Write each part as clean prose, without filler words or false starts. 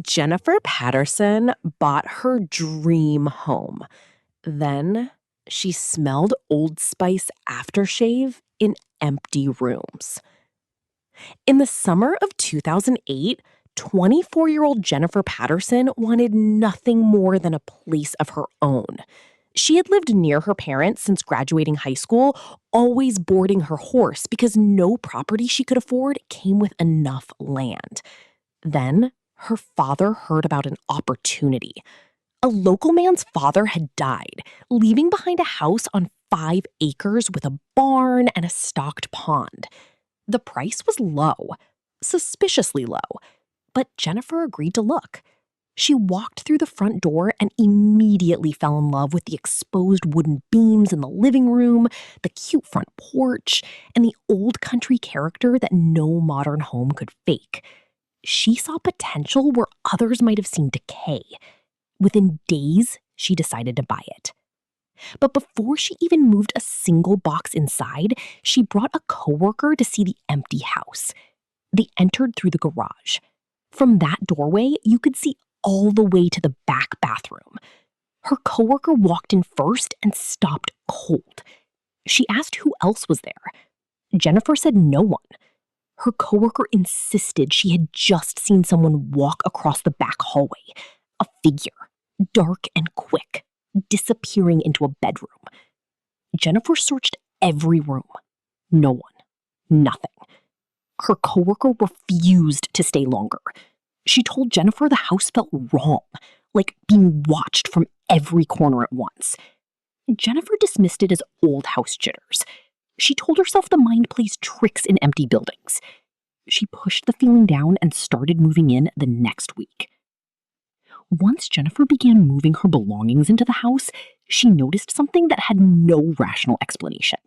Jennifer Patterson bought her dream home. Then she smelled Old Spice aftershave in empty rooms. In the summer of 2008, 24-year-old Jennifer Patterson wanted nothing more than a place of her own. She had lived near her parents since graduating high school, always boarding her horse because no property she could afford came with enough land. Then her father heard about an opportunity. A local man's father had died, leaving behind a house on 5 acres with a barn and a stocked pond. The price was low, suspiciously low, but Jennifer agreed to look. She walked through the front door and immediately fell in love with the exposed wooden beams in the living room, the cute front porch, and the old country character that no modern home could fake. She saw potential where others might have seen decay. Within days, she decided to buy it. But before she even moved a single box inside, she brought a coworker to see the empty house. They entered through the garage. From that doorway, you could see all the way to the back bathroom. Her coworker walked in first and stopped cold. She asked who else was there. Jennifer said no one. Her coworker insisted she had just seen someone walk across the back hallway. A figure, dark and quick, disappearing into a bedroom. Jennifer searched every room. No one. Nothing. Her coworker refused to stay longer. She told Jennifer the house felt wrong, like being watched from every corner at once. Jennifer dismissed it as old house jitters. She told herself the mind plays tricks in empty buildings. She pushed the feeling down and started moving in the next week. Once Jennifer began moving her belongings into the house, she noticed something that had no rational explanation.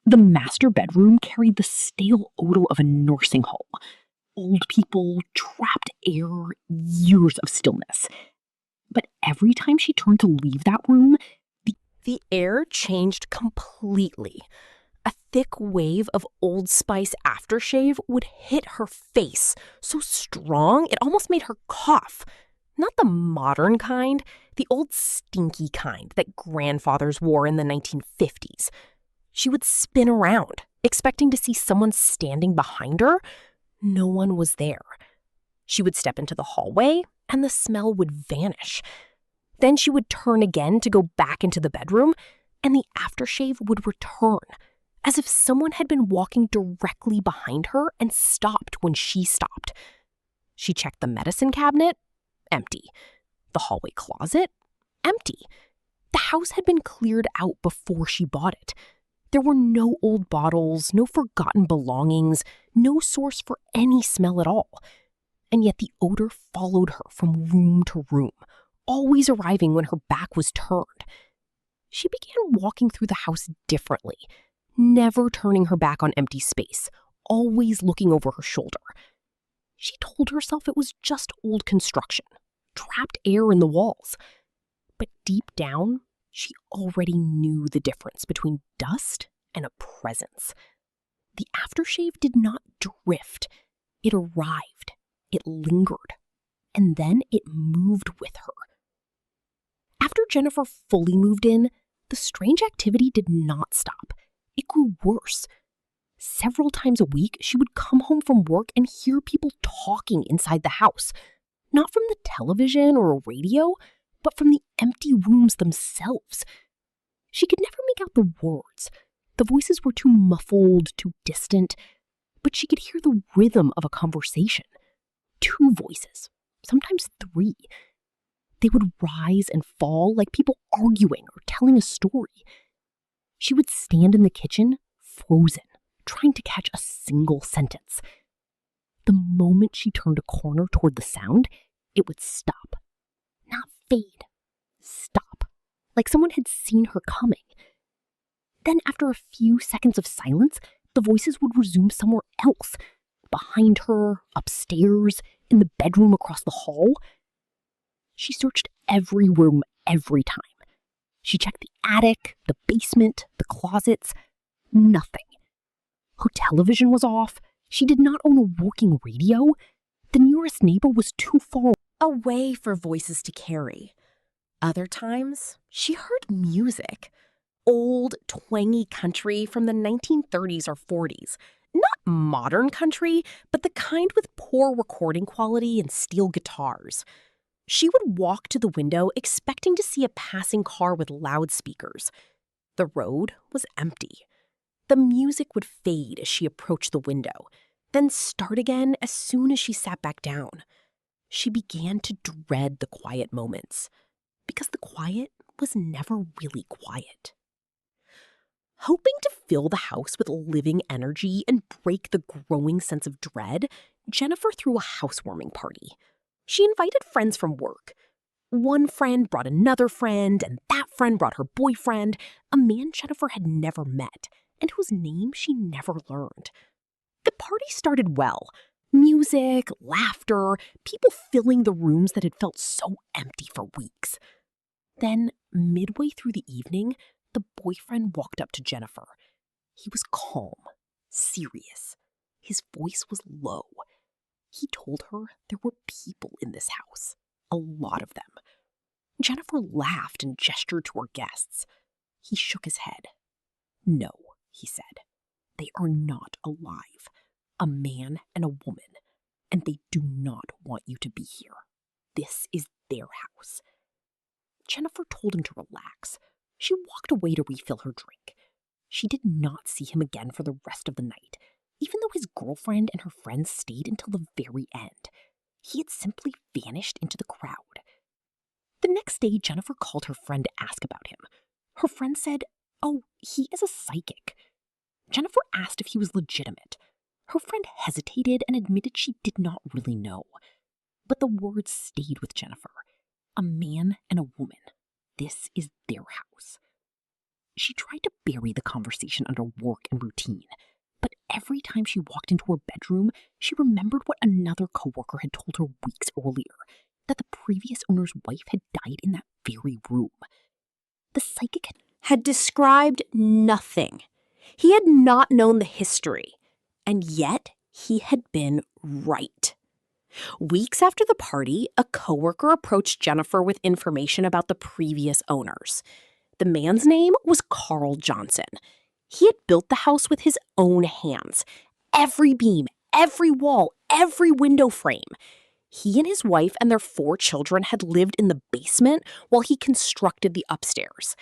The master bedroom carried the stale odor of a nursing home. Old people, trapped air, years of stillness. But every time she turned to leave that room, the air changed completely. A thick wave of Old Spice aftershave would hit her face, so strong it almost made her cough. Not the modern kind, the old stinky kind that grandfathers wore in the 1950s. She would spin around, expecting to see someone standing behind her. No one was there. She would step into the hallway, and the smell would vanish. Then she would turn again to go back into the bedroom, and the aftershave would return, as if someone had been walking directly behind her and stopped when she stopped. She checked the medicine cabinet. Empty. The hallway closet? Empty. The house had been cleared out before she bought it. There were no old bottles, no forgotten belongings, no source for any smell at all. And yet the odor followed her from room to room, always arriving when her back was turned. She began walking through the house differently, never turning her back on empty space, always looking over her shoulder. She told herself it was just old construction, trapped air in the walls. But deep down, she already knew the difference between dust and a presence. The aftershave did not drift. It arrived. It lingered. And then it moved with her. After Jennifer fully moved in, the strange activity did not stop. It grew worse. Several times a week, she would come home from work and hear people talking inside the house. Not from the television or a radio, but from the empty rooms themselves. She could never make out the words. The voices were too muffled, too distant, but she could hear the rhythm of a conversation. 2 voices, sometimes 3. They would rise and fall like people arguing or telling a story. She would stand in the kitchen, frozen, trying to catch a single sentence. The moment she turned a corner toward the sound, it would stop. Not fade. Stop. Like someone had seen her coming. Then after a few seconds of silence, the voices would resume somewhere else. Behind her, upstairs, in the bedroom across the hall. She searched every room every time. She checked the attic, the basement, the closets. Nothing. Her television was off. She did not own a working radio. The nearest neighbor was too far. a way for voices to carry. Other times, she heard music. Old, twangy country from the 1930s or 40s. Not modern country, but the kind with poor recording quality and steel guitars. She would walk to the window expecting to see a passing car with loudspeakers. The road was empty. The music would fade as she approached the window, then start again as soon as she sat back down. She began to dread the quiet moments, because the quiet was never really quiet. Hoping to fill the house with living energy and break the growing sense of dread, Jennifer threw a housewarming party. She invited friends from work. One friend brought another friend, and that friend brought her boyfriend, a man Jennifer had never met, and whose name she never learned. The party started well. Music, laughter, people filling the rooms that had felt so empty for weeks. Then, midway through the evening, the boyfriend walked up to Jennifer. He was calm, serious. His voice was low. He told her there were people in this house, a lot of them. Jennifer laughed and gestured to her guests. He shook his head. "No," he said. "They are not alive. A man and a woman, and they do not want you to be here. This is their house." Jennifer told him to relax. She walked away to refill her drink. She did not see him again for the rest of the night, even though his girlfriend and her friends stayed until the very end. He had simply vanished into the crowd. The next day, Jennifer called her friend to ask about him. Her friend said, "Oh, he is a psychic." Jennifer asked if he was legitimate. Her friend hesitated and admitted she did not really know. But the words stayed with Jennifer. A man and a woman. This is their house. She tried to bury the conversation under work and routine, but every time she walked into her bedroom, she remembered what another coworker had told her weeks earlier, that the previous owner's wife had died in that very room. The psychic had described nothing. He had not known the history, and yet he had been right. Weeks after the party, a coworker approached Jennifer with information about the previous owners. The man's name was Carl Johnson. He had built the house with his own hands. Every beam, every wall, every window frame. He and his wife and their 4 children had lived in the basement while he constructed the upstairs.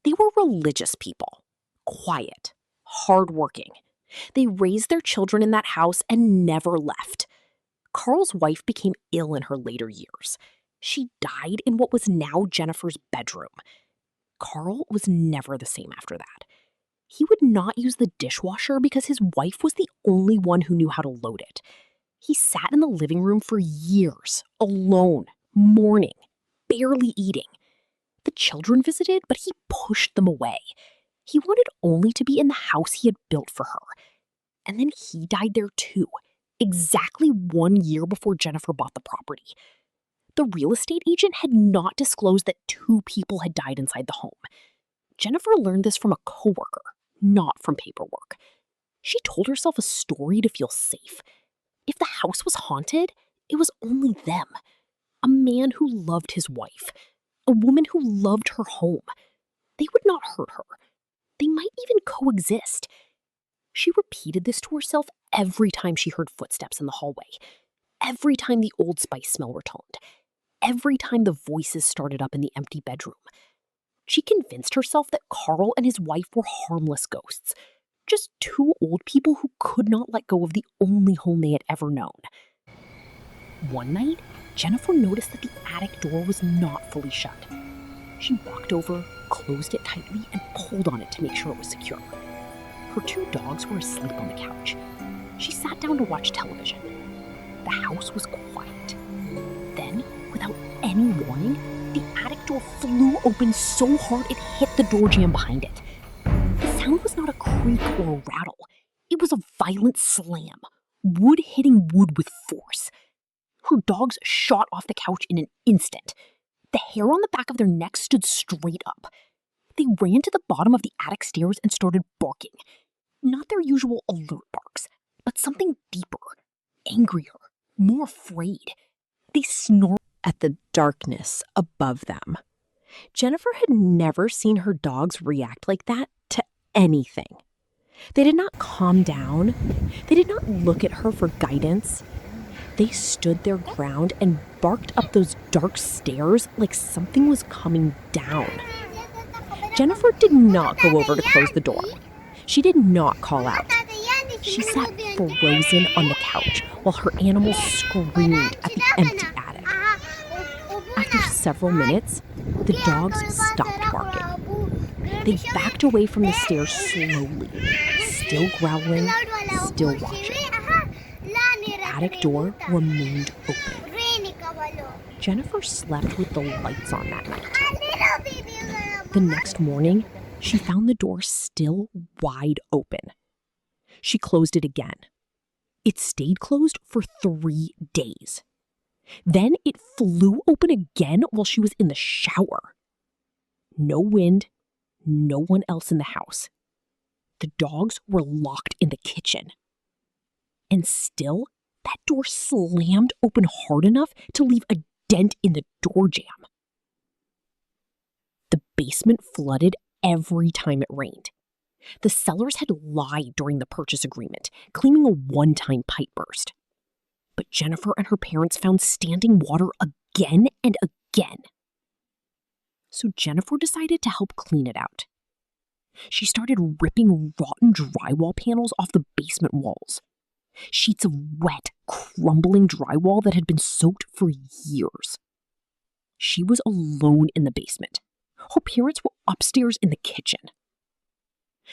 They were religious people, quiet, hardworking. They raised their children in that house and never left. Carl's wife became ill in her later years. She died in what was now Jennifer's bedroom. Carl was never the same after that. He would not use the dishwasher because his wife was the only one who knew how to load it. He sat in the living room for years, alone, mourning, barely eating. The children visited, but he pushed them away. He wanted only to be in the house he had built for her. And then he died there too, exactly 1 year before Jennifer bought the property. The real estate agent had not disclosed that 2 people had died inside the home. Jennifer learned this from a coworker, not from paperwork. She told herself a story to feel safe. If the house was haunted, it was only them. A man who loved his wife. A woman who loved her home. They would not hurt her. They might even coexist. She repeated this to herself every time she heard footsteps in the hallway. Every time the Old Spice smell returned. Every time the voices started up in the empty bedroom. She convinced herself that Carl and his wife were harmless ghosts. Just 2 old people who could not let go of the only home they had ever known. One night, Jennifer noticed that the attic door was not fully shut. She walked over, closed it tightly, and pulled on it to make sure it was secure. Her 2 dogs were asleep on the couch. She sat down to watch television. The house was quiet. Then, without any warning, the attic door flew open so hard it hit the door jamb behind it. The sound was not a creak or a rattle. It was a violent slam, wood hitting wood with force. Her dogs shot off the couch in an instant. The hair on the back of their necks stood straight up. They ran to the bottom of the attic stairs and started barking. Not their usual alert barks, but something deeper, angrier, more afraid. They snorted. at the darkness above them. Jennifer had never seen her dogs react like that to anything. They did not calm down. They did not look at her for guidance. They stood their ground and barked up those dark stairs like something was coming down. Jennifer did not go over to close the door. She did not call out. She sat frozen on the couch while her animals screamed at the empty attic. After several minutes, the dogs stopped barking. They backed away from the stairs slowly, still growling, still watching. The attic door remained open. Jennifer slept with the lights on that night. The next morning, she found the door still wide open. She closed it again. It stayed closed for 3 days. Then it flew open again while she was in the shower. No wind, no one else in the house. The dogs were locked in the kitchen. And still, that door slammed open hard enough to leave a dent in the door jamb. The basement flooded every time it rained. The sellers had lied during the purchase agreement, claiming a one-time pipe burst. But Jennifer and her parents found standing water again and again. So Jennifer decided to help clean it out. She started ripping rotten drywall panels off the basement walls. Sheets of wet, crumbling drywall that had been soaked for years. She was alone in the basement. Her parents were upstairs in the kitchen.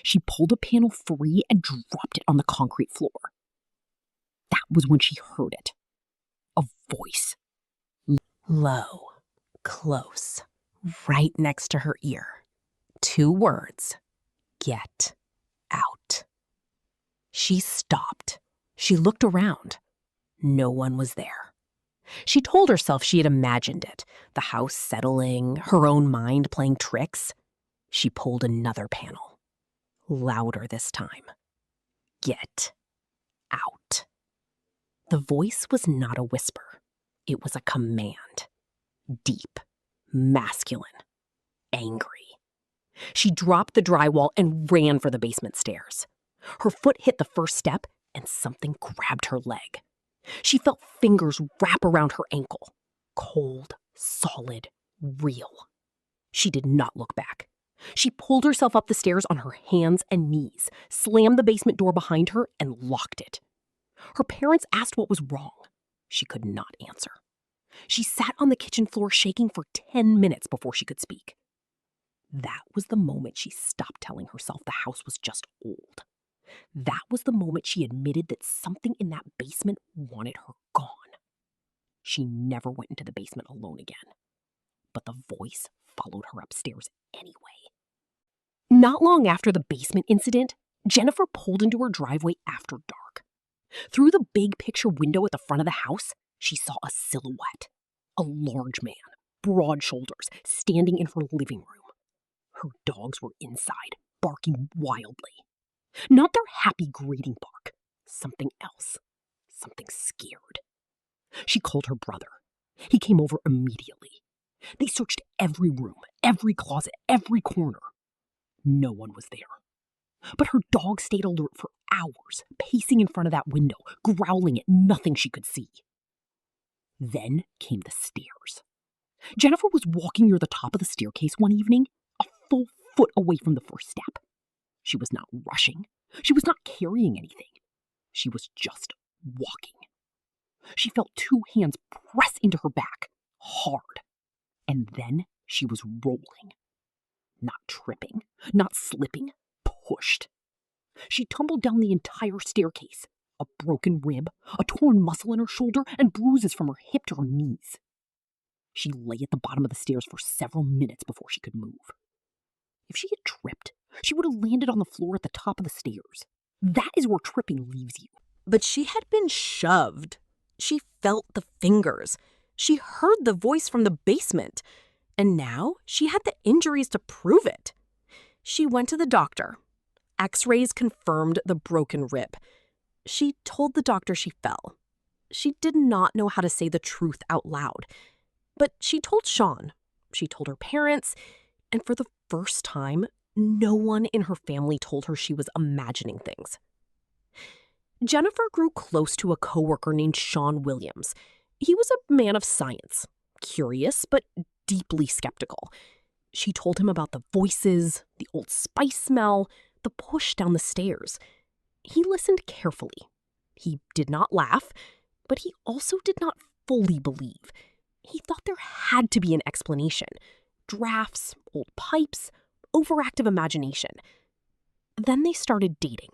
She pulled a panel free and dropped it on the concrete floor. That was when she heard it. A voice. Low, close, right next to her ear. 2 words. Get out. She stopped. She looked around. No one was there. She told herself she had imagined it, the house settling, her own mind playing tricks. She pulled another panel. Louder this time. Get out. The voice was not a whisper. It was a command. Deep, masculine, angry. She dropped the drywall and ran for the basement stairs. Her foot hit the first step and something grabbed her leg. She felt fingers wrap around her ankle. Cold, solid, real. She did not look back. She pulled herself up the stairs on her hands and knees, slammed the basement door behind her, and locked it. Her parents asked what was wrong. She could not answer. She sat on the kitchen floor shaking for 10 minutes before she could speak. That was the moment she stopped telling herself the house was just old. That was the moment she admitted that something in that basement wanted her gone. She never went into the basement alone again. But the voice followed her upstairs anyway. Not long after the basement incident, Jennifer pulled into her driveway after dark. Through the big picture window at the front of the house, she saw a silhouette. A large man, broad shoulders, standing in her living room. Her dogs were inside, barking wildly. Not their happy greeting bark. Something else. Something scared. She called her brother. He came over immediately. They searched every room, every closet, every corner. No one was there. But her dog stayed alert for hours, pacing in front of that window, growling at nothing she could see. Then came the stairs. Jennifer was walking near the top of the staircase one evening, a full foot away from the first step. She was not rushing. She was not carrying anything. She was just walking. She felt 2 hands press into her back, hard. And then she was rolling. Not tripping, not slipping, pushed. She tumbled down the entire staircase, a broken rib, a torn muscle in her shoulder, and bruises from her hip to her knees. She lay at the bottom of the stairs for several minutes before she could move. If she had tripped, she would have landed on the floor at the top of the stairs. That is where tripping leaves you. But she had been shoved. She felt the fingers. She heard the voice from the basement. And now she had the injuries to prove it. She went to the doctor. X-rays confirmed the broken rib. She told the doctor she fell. She did not know how to say the truth out loud. But she told Sean, she told her parents, and for the first time, no one in her family told her she was imagining things. Jennifer grew close to a coworker named Sean Williams. He was a man of science, curious but deeply skeptical. She told him about the voices, the Old Spice smell, the push down the stairs. He listened carefully. He did not laugh, but he also did not fully believe. He thought there had to be an explanation. Drafts, old pipes, overactive imagination. Then they started dating.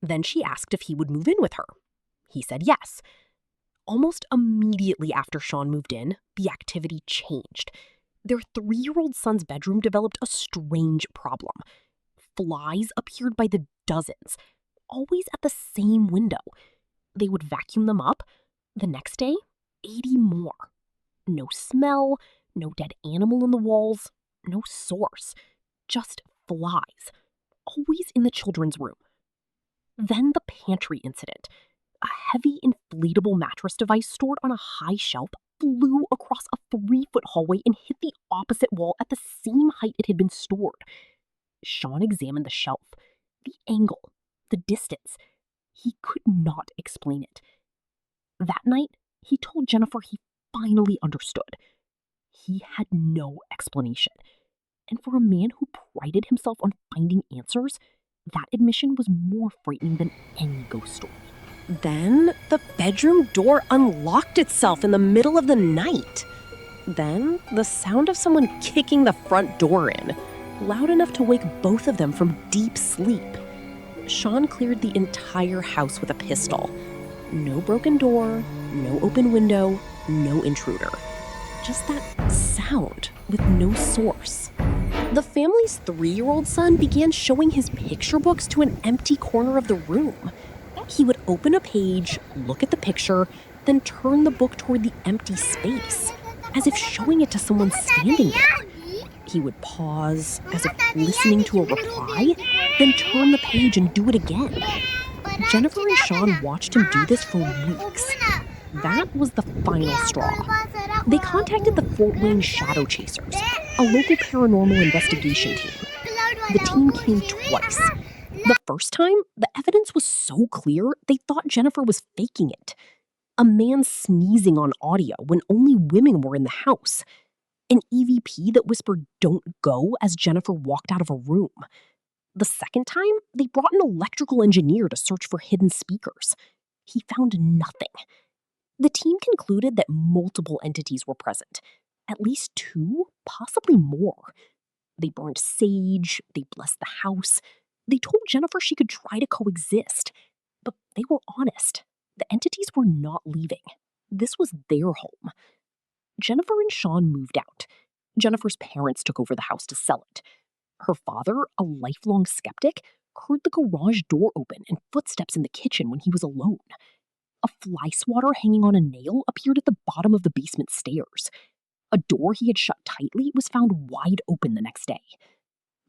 Then she asked if he would move in with her. He said yes. Almost immediately after Sean moved in, the activity changed. Their 3-year-old son's bedroom developed a strange problem. Flies appeared by the dozens, always at the same window. They would vacuum them up. The next day, 80 more. No smell, no dead animal in the walls, no source. Just flies, always in the children's room. Then the pantry incident. A heavy inflatable mattress device stored on a high shelf flew across a 3-foot hallway and hit the opposite wall at the same height it had been stored. Sean examined the shelf, the angle, the distance. He could not explain it. That night, he told Jennifer he finally understood. He had no explanation. And for a man who prided himself on finding answers, that admission was more frightening than any ghost story. Then the bedroom door unlocked itself in the middle of the night. Then the sound of someone kicking the front door in, loud enough to wake both of them from deep sleep. Sean cleared the entire house with a pistol. No broken door, no open window, no intruder. Just that sound with no source. The family's 3-year-old son began showing his picture books to an empty corner of the room. He would open a page, look at the picture, then turn the book toward the empty space, as if showing it to someone standing there. He would pause, as if listening to a reply, then turn the page and do it again. Jennifer and Sean watched him do this for weeks. That was the final straw. They contacted the Fort Wayne Shadow Chasers, a local paranormal investigation team. The team came twice. The first time, the evidence was so clear, they thought Jennifer was faking it. A man sneezing on audio when only women were in the house. An EVP that whispered, "Don't go," as Jennifer walked out of a room. The second time, they brought an electrical engineer to search for hidden speakers. He found nothing. The team concluded that multiple entities were present. At least 2, possibly more. They burned sage, they blessed the house. They told Jennifer she could try to coexist. But they were honest. The entities were not leaving. This was their home. Jennifer and Sean moved out. Jennifer's parents took over the house to sell it. Her father, a lifelong skeptic, heard the garage door open and footsteps in the kitchen when he was alone. A fly swatter hanging on a nail appeared at the bottom of the basement stairs. A door he had shut tightly was found wide open the next day.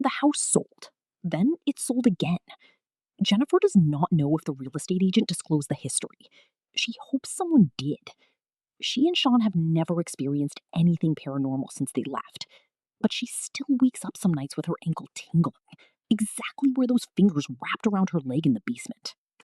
The house sold. Then it sold again. Jennifer does not know if the real estate agent disclosed the history. She hopes someone did. She and Sean have never experienced anything paranormal since they left, but she still wakes up some nights with her ankle tingling, exactly where those fingers wrapped around her leg in the basement.